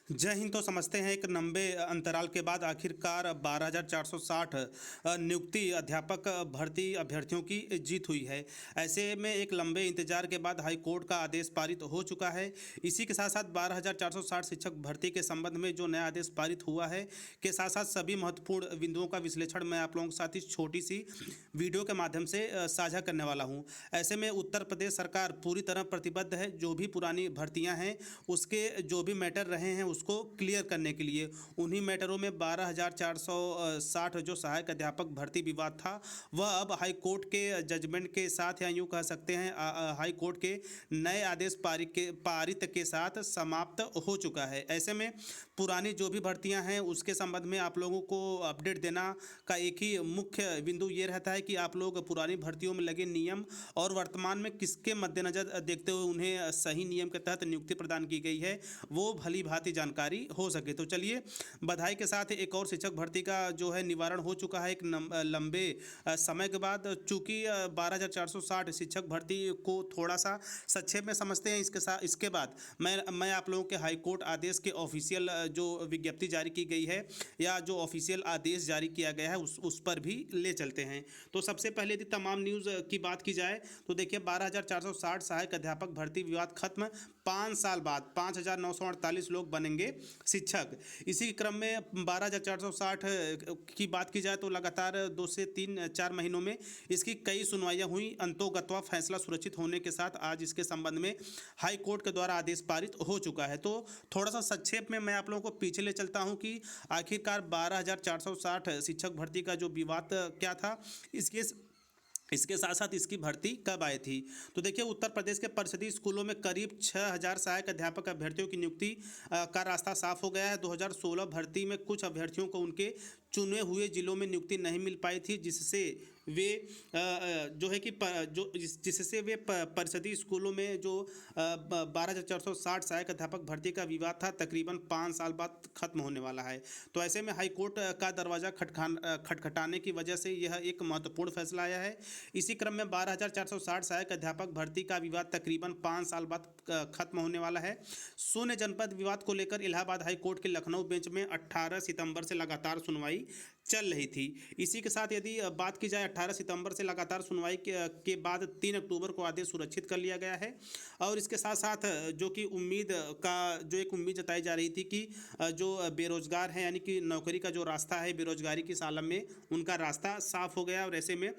जय हिंद। तो समझते हैं एक लंबे अंतराल के बाद आखिरकार 12,460 नियुक्ति अध्यापक भर्ती अभ्यर्थियों की जीत हुई है। ऐसे में एक लंबे इंतजार के बाद हाई कोर्ट का आदेश पारित हो चुका है। इसी के साथ साथ 12,460 शिक्षक भर्ती के संबंध में जो नया आदेश पारित हुआ है के साथ साथ सभी महत्वपूर्ण बिंदुओं का विश्लेषण मैं आप लोगों के साथ इस छोटी सी वीडियो के माध्यम से साझा करने वाला हूँ। ऐसे में उत्तर प्रदेश सरकार पूरी तरह प्रतिबद्ध है जो भी पुरानी भर्तियाँ हैं उसके जो भी मैटर रहे हैं उसको क्लियर करने के लिए। उन्हीं मैटरों में 12,460 जो सहायक अध्यापक भर्ती विवाद था वह अब हाई कोर्ट के जजमेंट के साथ या यूँ कह सकते हैं हाई कोर्ट के नए आदेश पारित के साथ समाप्त हो चुका है। ऐसे में पुरानी जो भी भर्तियां हैं उसके संबंध में आप लोगों को अपडेट देना का एक ही मुख्य बिंदु ये रहता है कि आप लोग पुरानी भर्तियों में लगे नियम और वर्तमान में किसके मद्देनज़र देखते हुए उन्हें सही नियम के तहत नियुक्ति प्रदान की गई है वो भली भांति जानकारी हो सके। तो चलिए बधाई के साथ एक और शिक्षक भर्ती का जो है निवारण हो चुका है एक लंबे समय के बाद। चूँकि 12,460 शिक्षक भर्ती को थोड़ा सा संक्षेप में समझते हैं। इसके बाद मैं आप लोगों के हाई कोर्ट आदेश के ऑफिशियल जो विज्ञप्ति जारी की गई है या जो ऑफिशियल आदेश जारी किया गया है उस पर भी ले चलते हैं। तो सबसे पहले यदि तमाम न्यूज़ की बात की जाए तो देखिए 12,460 सहायक अध्यापक भर्ती विवाद खत्म। 5 साल बाद 5,948 लोग बनेंगे शिक्षक। इसी क्रम में 12,460 की बात की जाए तो लगातार 2 से 3-4 महीनों में इसकी कई सुनवाइयाँ हुई। अंतोगत्वा फैसला सुरक्षित होने के साथ आज इसके संबंध में हाई कोर्ट के द्वारा आदेश पारित हो चुका है। तो थोड़ा सा संक्षेप में मैं आप लोगों को पीछे ले चलता हूं कि आखिरकार 12,460 शिक्षक भर्ती का जो विवाद क्या था, इसके साथ साथ इसकी भर्ती कब आई थी। तो देखिए उत्तर प्रदेश के परिषदीय स्कूलों में करीब 6,000 सहायक अध्यापक अभ्यर्थियों की नियुक्ति का रास्ता साफ हो गया है। 2016 भर्ती में कुछ अभ्यर्थियों को उनके चुने हुए जिलों में नियुक्ति नहीं मिल पाई थी जिससे वे जिससे वे परिषदीय स्कूलों में जो 12,460 सहायक अध्यापक भर्ती का विवाद था तकरीबन 5 साल बाद खत्म होने वाला है। तो ऐसे में हाई कोर्ट का दरवाज़ा खटखटाने की वजह से यह एक महत्वपूर्ण फैसला आया है। इसी क्रम में 12,460 सहायक अध्यापक भर्ती का विवाद तकरीबन 5 साल बाद खत्म होने वाला है। शून्य जनपद विवाद को लेकर इलाहाबाद हाई कोर्ट के लखनऊ बेंच में 18 सितंबर से लगातार सुनवाई चल रही थी। इसी के साथ यदि बात की जाए 18 सितंबर से लगातार सुनवाई के बाद 3 अक्टूबर को आदेश सुरक्षित कर लिया गया है। और इसके साथ साथ जो कि एक उम्मीद जताई जा रही थी कि जो बेरोजगार हैं यानी कि नौकरी का जो रास्ता है बेरोजगारी की सालम में उनका रास्ता साफ हो गया और ऐसे में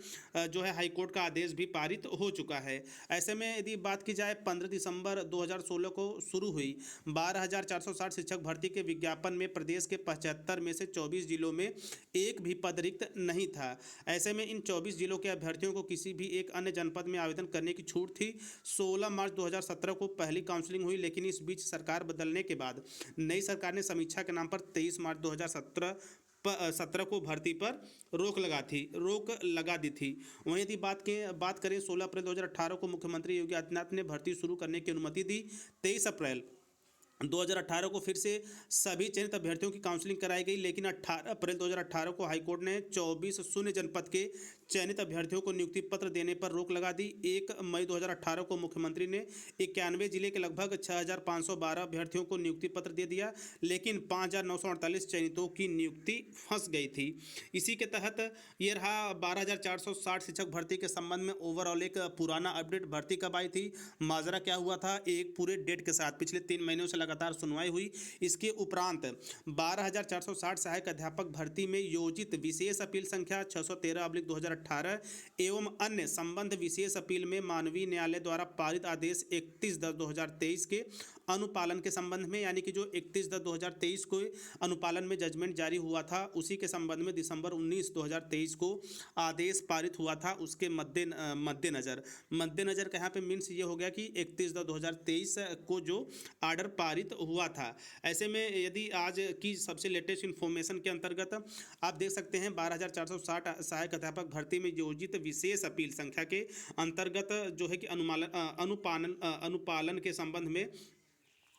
जो है हाईकोर्ट का आदेश भी पारित हो चुका है। ऐसे में यदि बात की जाए 15 दिसंबर 2016 को शुरू हुई 12,460 शिक्षक भर्ती के विज्ञापन में प्रदेश के 75 में से 24 जिलों में एक भी पद रिक्त नहीं था। ऐसे में इन 24 जिलों के अभ्यर्थियों को किसी भी एक अन्य जनपद में आवेदन करने की छूट थी। 16 मार्च 2017 को पहली काउंसलिंग हुई लेकिन इस बीच सरकार बदलने के बाद नई सरकार ने समीक्षा के नाम पर 23 मार्च 2017 को भर्ती पर रोक लगा दी थी। वहीं यदि बात करें 16 अप्रैल 2018 को मुख्यमंत्री योगी आदित्यनाथ ने भर्ती शुरू करने की अनुमति दी। 23 अप्रैल 2018 को फिर से सभी चयनित अभ्यर्थियों की काउंसलिंग कराई गई लेकिन 18 अप्रैल 2018 को हाईकोर्ट ने 24 शून्य जनपद के चयनित अभ्यर्थियों को नियुक्ति पत्र देने पर रोक लगा दी। 1 मई 2018 को मुख्यमंत्री ने 91 जिले के लगभग 6,512 अभ्यर्थियों को नियुक्ति पत्र दे दिया लेकिन 5,948 चयनितों की नियुक्ति फंस गई थी। इसी के तहत ये रहा 12,460 शिक्षक भर्ती के संबंध में ओवरऑल एक पुराना अपडेट। भर्ती कब आई थी, माजरा क्या हुआ था, एक पूरे डेट के साथ पिछले 3 महीनों से लगातार सुनवाई हुई। इसके उपरांत 12,460 सहायक अध्यापक भर्ती में योजित विशेष अपील संख्या 613/2018 एवं अन्य संबंध विशेष अपील में मानवीय न्यायालय द्वारा पारित आदेश 31/10/2023 के अनुपालन के संबंध में यानी कि जो 31/10/2023 को अनुपालन में जजमेंट जारी हुआ था उसी के संबंध में दिसंबर 19 2023 को आदेश पारित हुआ था। उसके मद्देनजर का यहाँ पे मीन्स ये हो गया कि 31/10/2023 को जो आर्डर पारित हुआ था। ऐसे में यदि आज की सबसे लेटेस्ट इन्फॉर्मेशन के अंतर्गत आप देख सकते हैं 12,460 सहायक अध्यापक भर्ती में योजित विशेष अपील संख्या के अंतर्गत जो है कि अनुपालन के संबंध में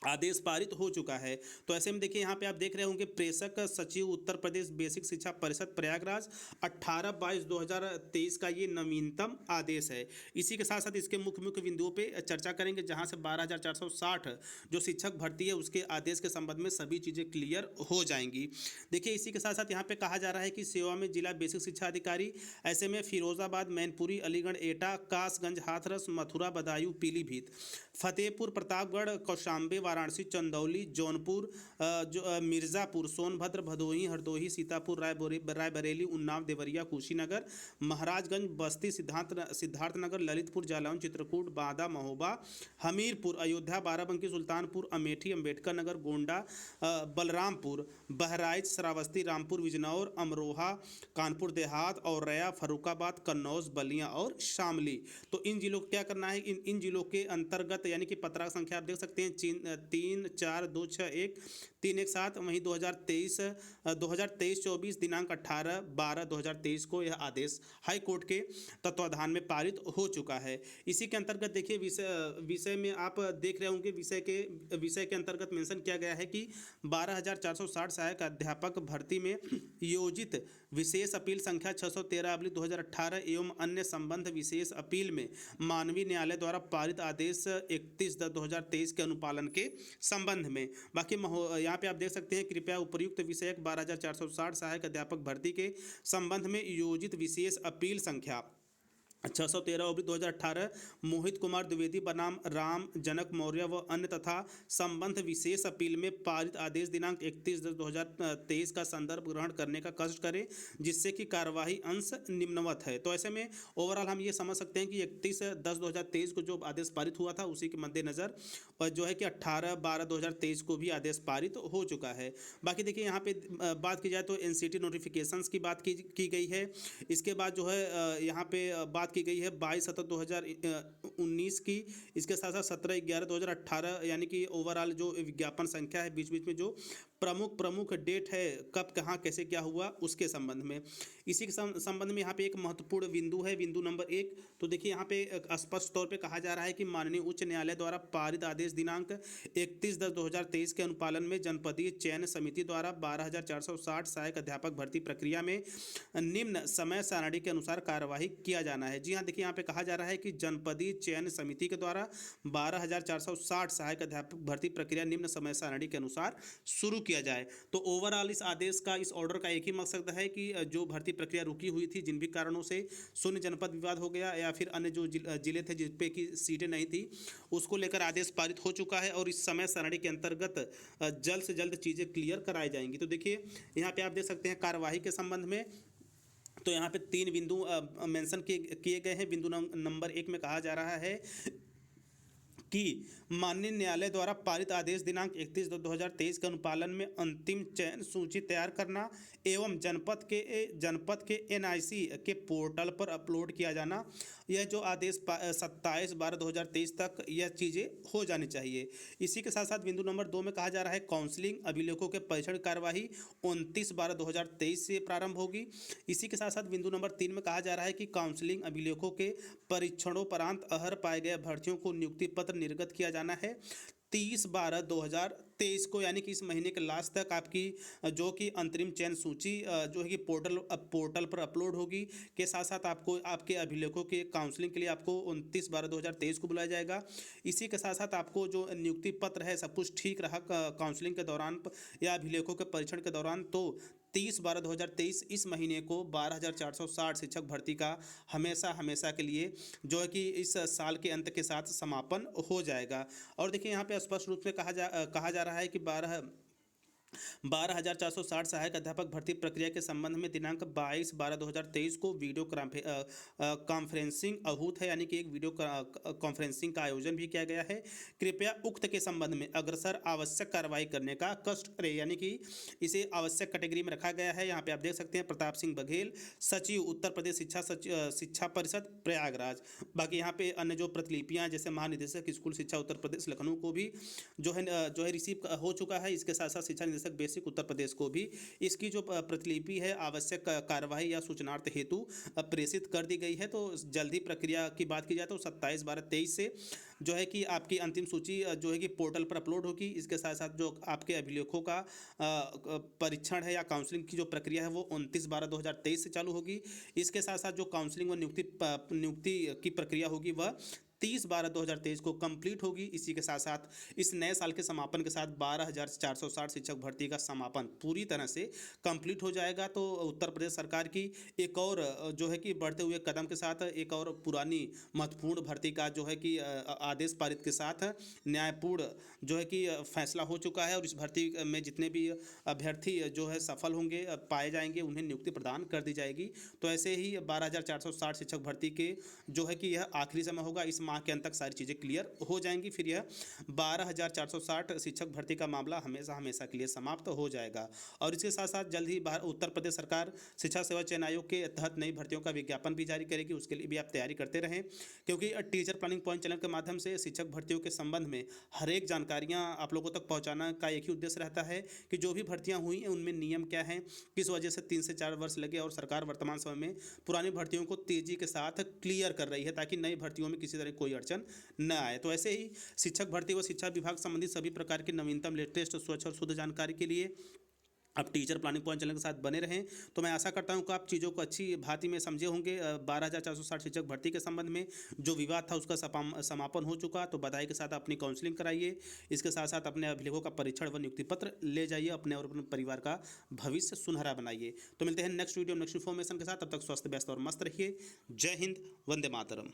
आदेश पारित हो चुका है। तो ऐसे में देखिए यहाँ पे आप देख रहे होंगे प्रेषक सचिव उत्तर प्रदेश बेसिक शिक्षा परिषद प्रयागराज 18/22/2023 का ये नवीनतम आदेश है। इसी के साथ साथ इसके मुख्य मुख्य बिंदुओं पे चर्चा करेंगे, जहाँ से 12,460 जो शिक्षक भर्ती है उसके आदेश के संबंध में सभी चीज़ें क्लियर हो जाएंगी। देखिए इसी के साथ साथ यहाँ पे कहा जा रहा है कि सेवा में जिला बेसिक शिक्षा अधिकारी, ऐसे में फिरोजाबाद, मैनपुरी, अलीगढ़, एटा, कासगंज, हाथरस, मथुरा, बदायूं, पीलीभीत, फतेहपुर, प्रतापगढ़, कौशाम्बी, वाराणसी, चंदौली, जौनपुर, मिर्ज़ापुर, सोनभद्र, भदोही, हरदोई, सीतापुर, रायबरेली, उन्नाव, देवरिया, कुशीनगर, महाराजगंज, बस्ती, सिद्धार्थनगर, ललितपुर, जालौन, चित्रकूट, बांदा, महोबा, हमीरपुर, अयोध्या, बाराबंकी, सुल्तानपुर, अमेठी, अम्बेडकर नगर, गोंडा, बलरामपुर, बहराइच, श्रावस्ती, रामपुर, बिजनौर, अमरोहा, कानपुर देहात, औरैया, फर्रुखाबाद, कन्नौज, बलिया और शामली। तो इन जिलों को क्या करना है, इन जिलों के अंतर्गत यानी कि पत्राक संख्या आप देख सकते हैं 34261 वहीं 2023-24 दिनांक 18/12/2023 को यह आदेश हाई कोर्ट के तत्वाधान में पारित हो चुका है। इसी के अंतर्गत देखिए विषय में आप देख रहे होंगे, विषय के अंतर्गत मेंशन किया गया है कि 12,460 सहायक अध्यापक भर्ती में योजित विशेष अपील संख्या 613/2018 एवं अन्य संबंध विशेष अपील में मानवीय न्यायालय द्वारा पारित आदेश 31/10/2023 के अनुपालन के संबंध में। बाकी यहाँ पे आप देख सकते हैं, कृपया उपर्युक्त विषयक 12,460 सहायक अध्यापक भर्ती के संबंध में योजित विशेष अपील संख्या 613/2018 मोहित कुमार द्विवेदी बनाम राम जनक मौर्य व अन्य तथा संबंध विशेष अपील में पारित आदेश दिनांक 31/10/2023 का संदर्भ ग्रहण करने का कष्ट करें, जिससे कि कार्यवाही अंश निम्नवत है। तो ऐसे में ओवरऑल हम ये समझ सकते हैं कि 31/10/2023 को जो आदेश पारित हुआ था उसी के मद्देनज़र जो है कि 18/12/2023 को भी आदेश पारित हो चुका है। बाकी देखिए यहाँ पे बात की जाए तो NCT नोटिफिकेशंस की बात की गई है। इसके बाद जो है यहाँ पे बात की गई है 22/7/2019 की। इसके साथ साथ 17/11/2018 यानी कि ओवरऑल जो विज्ञापन संख्या है, बीच बीच में जो प्रमुख डेट है कब कहाँ कैसे क्या हुआ उसके संबंध में। इसी के संबंध में यहाँ पे एक महत्वपूर्ण बिंदु है, बिंदु नंबर 1। तो देखिए यहाँ पे स्पष्ट तौर पे कहा जा रहा है कि माननीय उच्च न्यायालय द्वारा पारित आदेश दिनांक 31/10/2023 के अनुपालन में जनपदीय चयन समिति द्वारा 12,460 सहायक अध्यापक भर्ती प्रक्रिया में निम्न समय सारणी के अनुसार कार्यवाही किया जाना है। जी हाँ, देखिए यहाँ पे कहा जा रहा है कि जनपदीय चयन समिति के द्वारा 12,460 सहायक अध्यापक भर्ती प्रक्रिया निम्न समय सारणी के अनुसार शुरू किया जाए। तो ओवरऑल इस आदेश का, इस ऑर्डर का एक ही मकसद है कि जो भर्ती प्रक्रिया रुकी हुई थी, जिन भी कारणों से शून्य जनपद विवाद हो गया या फिर अन्य जो जिले थे जिस पे की सीटें नहीं थी, उसको लेकर आदेश पारित हो चुका है और इस समय सारणी के अंतर्गत जल्द से जल्द चीज़ें क्लियर कराई जाएंगी। तो देखिए यहाँ पे आप देख सकते हैं कार्यवाही के संबंध में, तो यहाँ पे 3 बिंदु मेंशन किए गए हैं। बिंदु नंबर 1 में कहा जा रहा है कि माननीय न्यायालय द्वारा पारित आदेश दिनांक 31/10/2023 के अनुपालन में अंतिम चयन सूची तैयार करना एवं जनपद के NIC के पोर्टल पर अपलोड किया जाना। यह जो आदेश 27/12/2023 तक यह चीज़ें हो जानी चाहिए। इसी के साथ साथ बिंदु नंबर 2 में कहा जा रहा है काउंसलिंग अभिलेखों के परीक्षण कार्यवाही 29/12/2023 से प्रारंभ होगी। इसी के साथ साथ बिंदु नंबर 3 में कहा जा रहा है कि काउंसलिंग अभिलेखों के परीक्षणोपरांत अहर पाए गए अभ्यर्थियों को नियुक्ति पत्र निर्गत किया जाना है 30/12/2023 को, यानी कि इस महीने के लास्ट तक आपकी जो कि अंतरिम चयन सूची जो है कि पोर्टल पर अपलोड होगी। के साथ साथ आपको आपके अभिलेखों के काउंसलिंग के लिए आपको 29/12/2023 को बुलाया जाएगा। इसी के साथ साथ आपको जो नियुक्ति पत्र है सब कुछ ठीक रहा काउंसलिंग के दौरान या अभिलेखों के परीक्षण के दौरान, तो 30/12/2023 इस महीने को 12,460 शिक्षक भर्ती का हमेशा के लिए जो है कि इस साल के अंत के साथ समापन हो जाएगा। और देखिए यहाँ पे स्पष्ट रूप से कहा जा रहा है कि 12,460 सहायक अध्यापक भर्ती प्रक्रिया के संबंध में दिनांक 22/12/2023 को वीडियो कॉन्फ्रेंसिंग आहूत है, यानी कि एक वीडियो कॉन्फ्रेंसिंग का आयोजन भी किया गया है। कृपया उक्त के संबंध में अग्रसर आवश्यक कार्रवाई करने का कष्ट करें, यानी कि इसे आवश्यक कैटेगरी में रखा गया है। यहाँ पे आप देख सकते हैं प्रताप सिंह बघेल, सचिव उत्तर प्रदेश शिक्षा परिषद प्रयागराज। बाकी यहाँ पे अन्य जो प्रतिलिपियाँ जैसे महानिदेशक स्कूल शिक्षा उत्तर प्रदेश लखनऊ को भी जो है रिसीव हो चुका है। इसके साथ साथ शिक्षा महानिदेशक बेसिक उत्तर प्रदेश को भी इसकी जो प्रतिलिपि है आवश्यक कार्यवाही या सूचनार्थ हेतु प्रेषित कर दी गई है। तो जल्दी प्रक्रिया की बात की जाए तो 27/12/23 से जो है कि आपकी अंतिम सूची जो है कि पोर्टल पर अपलोड होगी। इसके साथ साथ जो आपके अभिलेखों का परीक्षण है या काउंसलिंग की जो प्रक्रिया है वो 29/12/2023 से चालू होगी। इसके साथ साथ जो काउंसलिंग व नियुक्ति की प्रक्रिया होगी वह 30/12/2023 को कंप्लीट होगी। इसी के साथ साथ इस नए साल के समापन के साथ 12,460 शिक्षक भर्ती का समापन पूरी तरह से कंप्लीट हो जाएगा। तो उत्तर प्रदेश सरकार की एक और जो है कि बढ़ते हुए कदम के साथ एक और पुरानी महत्वपूर्ण भर्ती का जो है कि आदेश पारित के साथ न्यायपूर्ण जो है कि फैसला हो चुका है और इस भर्ती में जितने भी अभ्यर्थी जो है सफल होंगे पाए जाएंगे उन्हें नियुक्ति प्रदान कर दी जाएगी। तो ऐसे ही 12,460 शिक्षक भर्ती के जो है कि यह आखिरी समय होगा। इस माह के अंत तक सारी चीज़ें क्लियर हो जाएंगी, फिर यह 12,460 शिक्षक भर्ती का मामला हमेशा हमेशा के लिए समाप्त हो जाएगा। और इसके साथ साथ जल्द ही उत्तर प्रदेश सरकार शिक्षा सेवा चयन आयोग के तहत नई भर्तियों का विज्ञापन भी जारी करेगी। उसके लिए भी आप तैयारी करते रहें, क्योंकि टीचर प्लानिंग पॉइंट चैनल के माध्यम से शिक्षक भर्तियों के संबंध में हर एक जानकारियाँ आप लोगों तक पहुँचाना का एक ही उद्देश्य रहता है कि जो भी भर्तियाँ हुई हैं उनमें नियम क्या हैं, किस वजह से 3 से 4 वर्ष लगे और सरकार वर्तमान समय में पुरानी भर्तियों को तेजी के साथ क्लियर कर रही है ताकि नई भर्तियों में किसी तरह कोई अड़चन न आए। तो ऐसे ही शिक्षक भर्ती व शिक्षा विभाग संबंधित सभी प्रकार की नवीनतम लेटेस्ट स्वच्छ और शुद्ध जानकारी के लिए आप टीचर प्लानिंग पॉइंट चैनल के साथ बने रहें। तो मैं आशा करता हूं कि आप चीज़ों को अच्छी भांति में समझे होंगे। 12,460 शिक्षक भर्ती के संबंध में जो विवाद था उसका समापन हो चुका। तो बधाई के साथ अपनी काउंसलिंग कराइए, इसके साथ साथ अपने अभिलेखों का परीक्षण व नियुक्ति पत्र ले जाइए, अपने और अपने परिवार का भविष्य सुनहरा बनाइए। तो मिलते हैं नेक्स्ट वीडियो नेक्स्ट इन्फॉर्मेशन के साथ, तब तक स्वस्थ व्यस्त और मस्त रहिए। जय हिंद, वंदे मातरम।